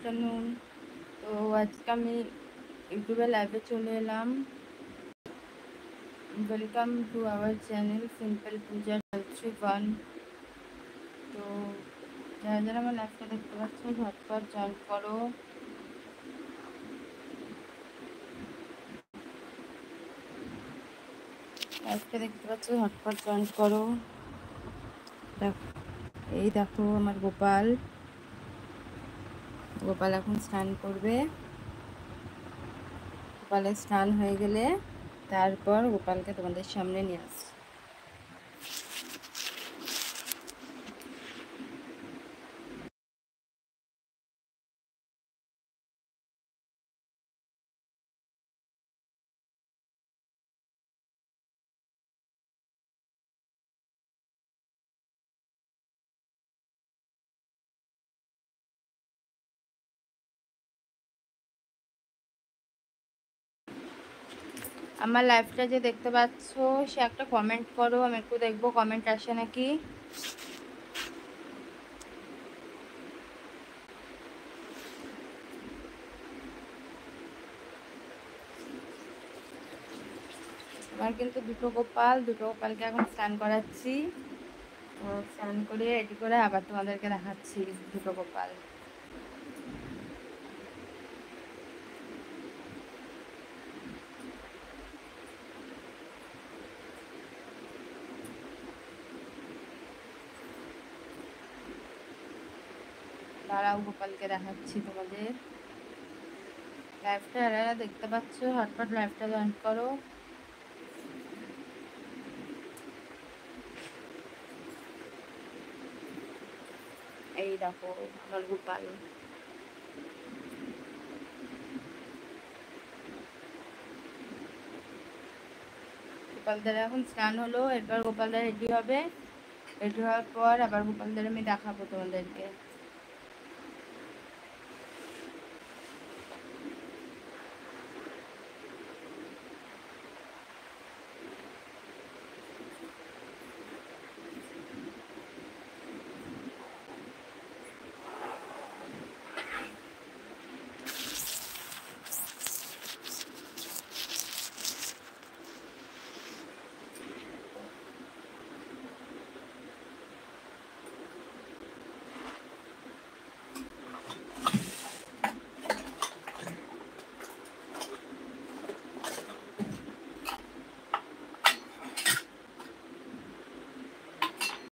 Afternoon. তো আজকে আমি ইউটিউবে লাইভে চলে এলাম। Welcome to our channel simple Puja 331। তো যারা যারা আমার লাইভটা দেখতে পাচ্ছ ঝটপট জয়েন করো। লাইভটা দেখতে পাচ্ছ ঝটপট জয়েন করো। এই দেখো আমার গোপাল এখন স্নান করবে। গোপালের স্নান হয়ে গেলে তারপর গোপালকে তোমাদের সামনে নিয়ে আসছি। আমার লাইভটা যে দেখতে পাচ্ছ সে একটা কমেন্ট করো, আমি একটু দেখবো কমেন্ট আসে নাকি। আমার কিন্তু দুটো গোপালকে এখন স্নান করাচ্ছি। স্নান করে রেডি করে আবার তোমাদেরকে দেখাচ্ছি দুটো গোপাল। দাঁড়াও, গোপালকে দেখাচ্ছি তোমাদের। লাইভটা যারা দেখতে পাচ্ছ হটপট লাইভটা জয়েন করো। এই দেখো আমার গোপালদের এখন স্নান হলো, এরপর গোপালরা রেডি হবে। রেডি হওয়ার পর আবার গোপালদের আমি দেখাবো তোমাদেরকে।